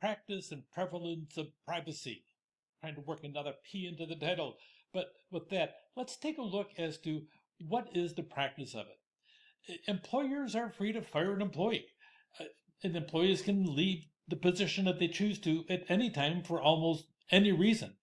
practice and prevalence of privacy. Trying to work another P into the title. But with that, let's take a look as to what is the practice of it. Employers are free to fire an employee, uh, and employees can leave the position that they choose to at any time for almost any reason.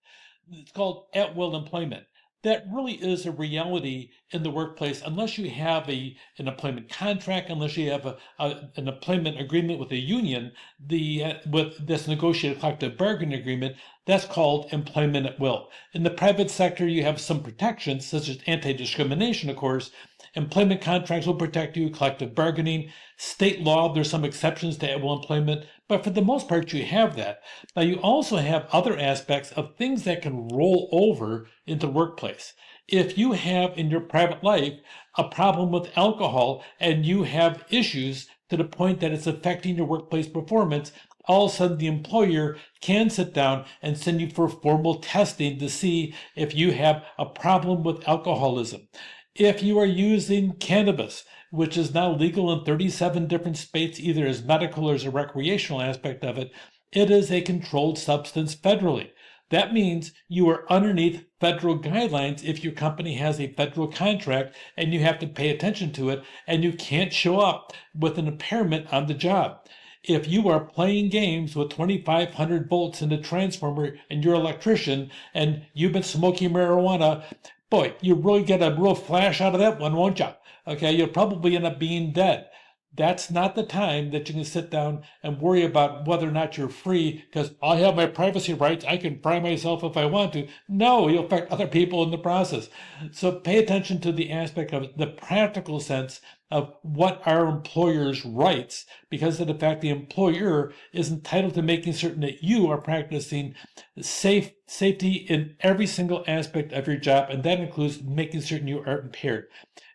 It's called at-will employment. That really is a reality in the workplace unless you have an employment contract, unless you have an employment agreement with a union, with this negotiated collective bargaining agreement. That's called employment at will. In the private sector, you have some protections, such as anti-discrimination, of course. Employment contracts will protect you, collective bargaining. State law, there's some exceptions to at-will employment, but for the most part, you have that. Now, you also have other aspects of things that can roll over into the workplace. If you have in your private life a problem with alcohol and you have issues to the point that it's affecting your workplace performance, all of a sudden the employer can sit down and send you for formal testing to see if you have a problem with alcoholism. If you are using cannabis, which is now legal in 37 different states, either as medical or as a recreational aspect of it, it is a controlled substance federally. That means you are underneath federal guidelines if your company has a federal contract and you have to pay attention to it, and you can't show up with an impairment on the job. If you are playing games with 2,500 volts in the transformer and you're an electrician and you've been smoking marijuana, boy, you really get a real flash out of that one, won't you? Okay, you'll probably end up being dead. That's not the time that you can sit down and worry about whether or not you're free because I have my privacy rights. I can fry myself if I want to. No, you'll affect other people in the process. So pay attention to the aspect of the practical sense of what are employers' rights, because of the fact the employer is entitled to making certain that you are practicing safety in every single aspect of your job, and that includes making certain you are impaired.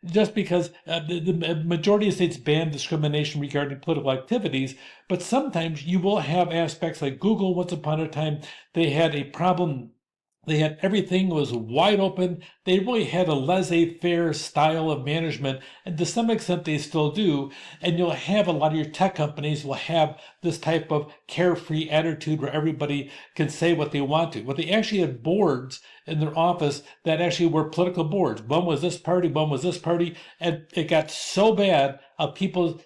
Just because the majority of states ban discrimination regarding political activities, but sometimes you will have aspects like Google. Once upon a time, they had a problem. They had everything was wide open. They really had a laissez-faire style of management, and to some extent they still do. And you'll have a lot of your tech companies will have this type of carefree attitude where everybody can say what they want to. Well, they actually had boards in their office that actually were political boards. One was this party, one was this party, and it got so bad of people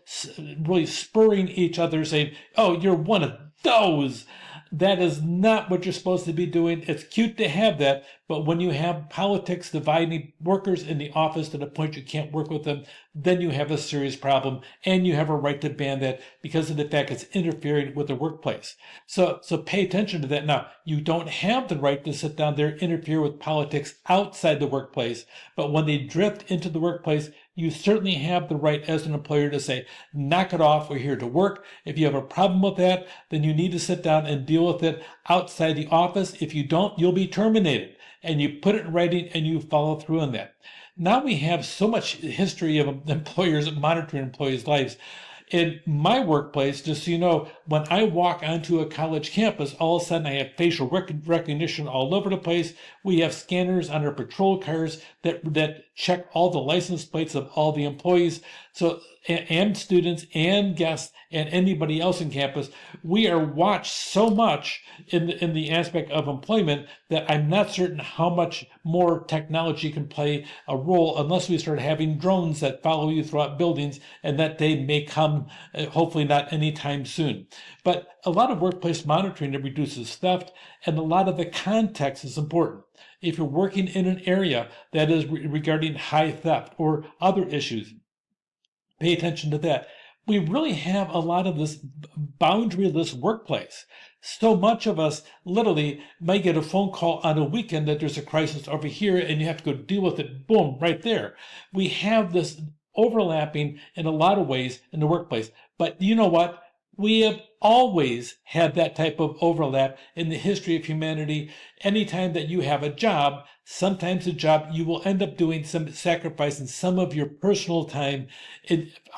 really spurring each other, saying, "Oh, you're one of those." That is not what you're supposed to be doing. It's cute to have that, but when you have politics dividing workers in the office to the point you can't work with them, then you have a serious problem, and you have a right to ban that because of the fact it's interfering with the workplace. So pay attention to that. Now, you don't have the right to sit down there and interfere with politics outside the workplace, but when they drift into the workplace, you certainly have the right as an employer to say, knock it off, we're here to work. If you have a problem with that, then you need to sit down and deal with it outside the office. If you don't, you'll be terminated. And you put it in writing and you follow through on that. Now we have so much history of employers monitoring employees' lives. In my workplace, just so you know, when I walk onto a college campus, all of a sudden I have facial recognition all over the place. We have scanners on our patrol cars that check all the license plates of all the employees, and students and guests and anybody else in campus. We are watched so much in the aspect of employment that I'm not certain how much more technology can play a role unless we start having drones that follow you throughout buildings, and that day may come, hopefully not anytime soon. But a lot of workplace monitoring that reduces theft, and a lot of the context is important. If you're working in an area that is regarding high theft or other issues, pay attention to that. We really have a lot of this boundaryless workplace. So much of us literally might get a phone call on a weekend that there's a crisis over here and you have to go deal with it, boom, right there. We have this overlapping in a lot of ways in the workplace. But you know what? We have always had that type of overlap in the history of humanity. Anytime that you have a job, sometimes a job you will end up doing some sacrificing some of your personal time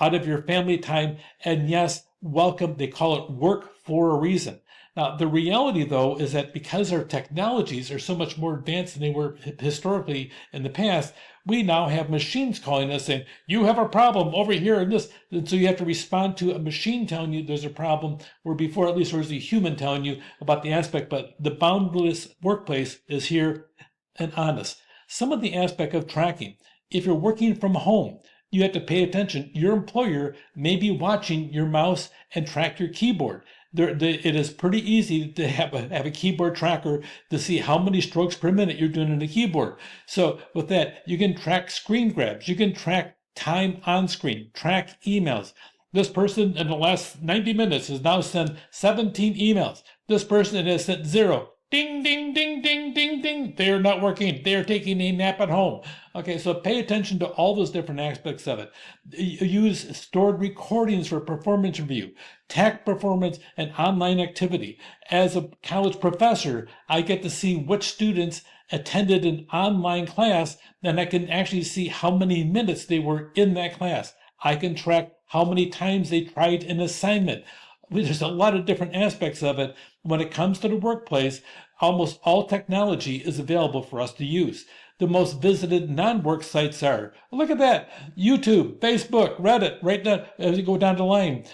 out of your family time. And yes, welcome. They call it work for a reason. Now, the reality, though, is that because our technologies are so much more advanced than they were historically in the past, we now have machines calling us saying, you have a problem over here in this. And so you have to respond to a machine telling you there's a problem, where before at least there was a human telling you about the aspect. But the boundless workplace is here and honest. Some of the aspect of tracking. If you're working from home, you have to pay attention. Your employer may be watching your mouse and track your keyboard. It is pretty easy to have a keyboard tracker to see how many strokes per minute you're doing on the keyboard. So with that, you can track screen grabs. You can track time on screen, track emails. This person in the last 90 minutes has now sent 17 emails. This person has sent 0. Ding, ding, ding, ding, ding, ding. They're not working. They're taking a nap at home. Okay, so pay attention to all those different aspects of it. Use stored recordings for performance review, track performance, and online activity. As a college professor, I get to see which students attended an online class, and I can actually see how many minutes they were in that class. I can track how many times they tried an assignment. There's a lot of different aspects of it. When it comes to the workplace, almost all technology is available for us to use. The most visited non-work sites are, look at that, YouTube, Facebook, Reddit, right now, as you go down the line.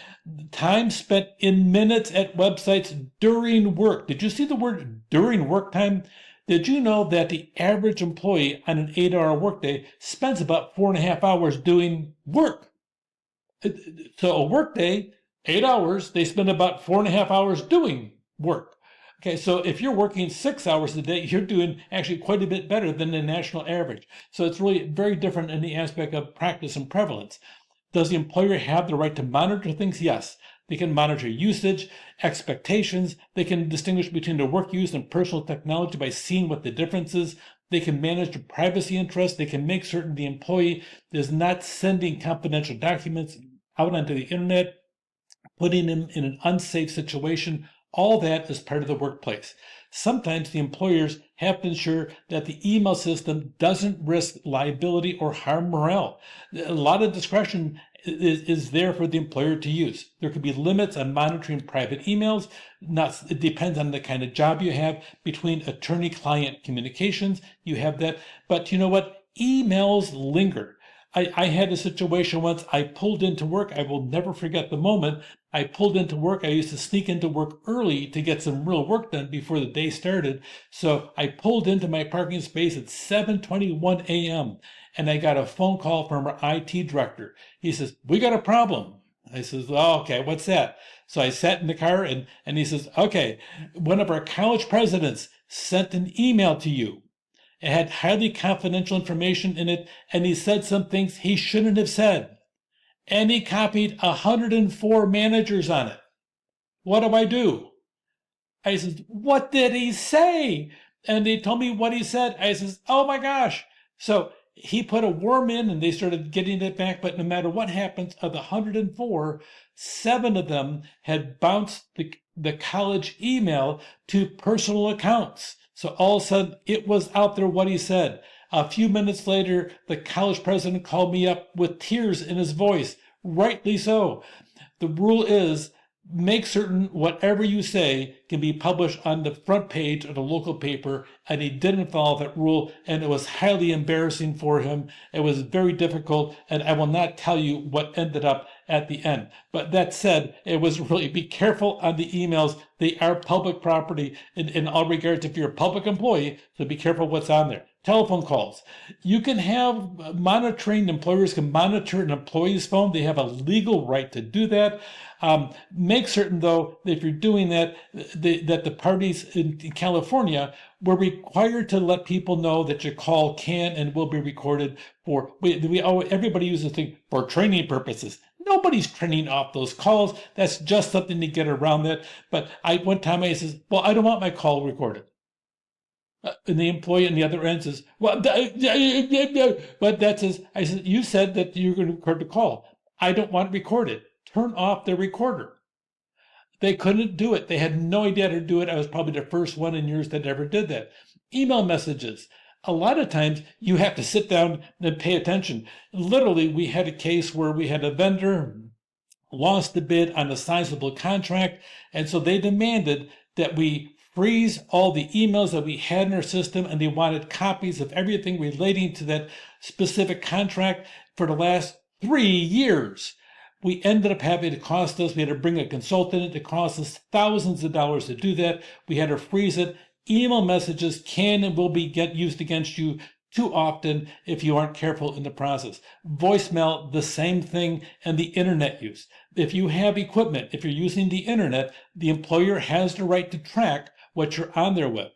Time spent in minutes at websites during work. Did you see the word during work time? Did you know that the average employee on an 8-hour workday spends about 4.5 hours doing work? So a workday, 8 hours, they spend about 4.5 hours doing work. Okay, so if you're working 6 hours a day, you're doing actually quite a bit better than the national average. So it's really very different in the aspect of practice and prevalence. Does the employer have the right to monitor things? Yes. They can monitor usage, expectations. They can distinguish between the work use and personal technology by seeing what the difference is. They can manage the privacy interests. They can make certain the employee is not sending confidential documents out onto the internet, putting them in an unsafe situation. All that is part of the workplace. Sometimes the employers have to ensure that the email system doesn't risk liability or harm morale. A lot of discretion is there for the employer to use. There could be limits on monitoring private emails. It depends on the kind of job you have. Between attorney-client communications, you have that. But you know what? Emails linger. I had a situation once. I pulled into work. I will never forget the moment. I pulled into work. I used to sneak into work early to get some real work done before the day started. So I pulled into my parking space at 7:21 a.m. and I got a phone call from our IT director. He says, "We got a problem." I says, "Oh, okay, what's that?" So I sat in the car and he says, "Okay, one of our college presidents sent an email to you. It had highly confidential information in it, and he said some things he shouldn't have said. And he copied 104 managers on it. What do I do?" I says, "What did he say?" And they told me what he said. I says, "Oh my gosh." So he put a worm in and they started getting it back. But no matter what happens, of the 104, 7 of them had bounced the college email to personal accounts. So all of a sudden, it was out there what he said. A few minutes later, the college president called me up with tears in his voice. Rightly so. The rule is, make certain whatever you say can be published on the front page of the local paper, and he didn't follow that rule, and it was highly embarrassing for him. It was very difficult, and I will not tell you what ended up at the end. But that said, it was really, be careful on the emails. They are public property in all regards if you're a public employee, so be careful what's on there. Telephone calls. You can have monitoring. Employers can monitor an employee's phone. They have a legal right to do that. Make certain, though, that if you're doing that, that the parties in California were required to let people know that your call can and will be recorded for, everybody uses the thing for training purposes. Nobody's training off those calls. That's just something to get around that. But one time I says, "Well, I don't want my call recorded." And the employee on the other end says, "Well, but that says," I said, "You said that you're going to record the call. I don't want it recorded. Turn off the recorder." They couldn't do it. They had no idea how to do it. I was probably the first one in years that ever did that. Email messages. A lot of times you have to sit down and pay attention. Literally, we had a case where we had a vendor lost the bid on a sizable contract, and so they demanded that we freeze all the emails that we had in our system, and they wanted copies of everything relating to that specific contract for the last 3 years. We ended up having to cost us, we had to bring a consultant in. It cost us thousands of dollars to do that. We had to freeze it. Email messages can and will be used against you too often if you aren't careful in the process. Voicemail, the same thing, and the internet use. If you have equipment, if you're using the internet, the employer has the right to track what you're on there with.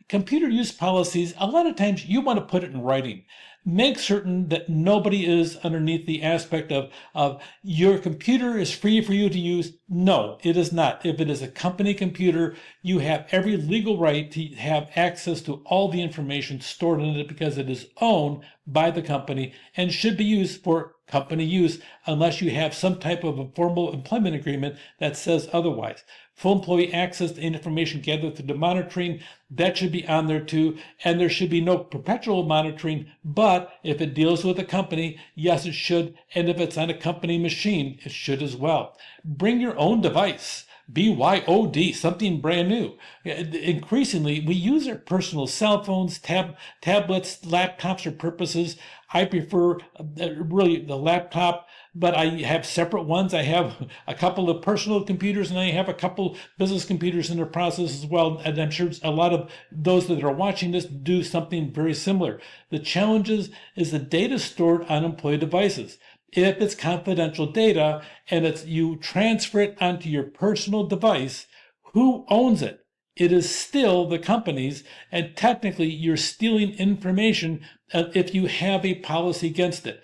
Computer use policies, a lot of times you want to put it in writing. Make certain that nobody is underneath the aspect of your computer is free for you to use. No, it is not. If it is a company computer, you have every legal right to have access to all the information stored in it because it is owned by the company and should be used for company use unless you have some type of a formal employment agreement that says otherwise. Full employee access to information gathered through the monitoring, that should be on there too. And there should be no perpetual monitoring, but if it deals with a company, yes, it should. And if it's on a company machine, it should as well. Bring your own device. BYOD, something brand new. Increasingly, we use our personal cell phones, tablets, laptops for purposes. I prefer really the laptop, but I have separate ones. I have a couple of personal computers and I have a couple business computers in the process as well. And I'm sure a lot of those that are watching this do something very similar. The challenge is the data stored on employee devices. If it's confidential data and you transfer it onto your personal device, who owns it? It is still the company's, and technically you're stealing information if you have a policy against it.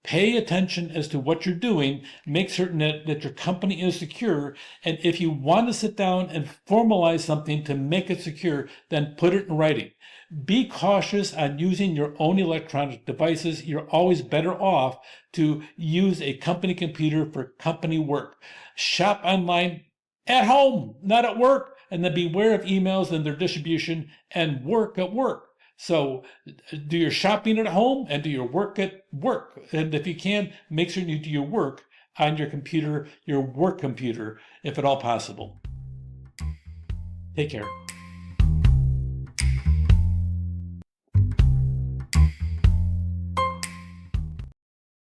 Pay attention as to what you're doing. Make certain that your company is secure. And if you want to sit down and formalize something to make it secure, then put it in writing. Be cautious on using your own electronic devices. You're always better off to use a company computer for company work. Shop online at home, not at work, and then beware of emails and their distribution, and work at work. So do your shopping at home and do your work at work. And if you can, make sure you do your work on your computer, your work computer, if at all possible. Take care.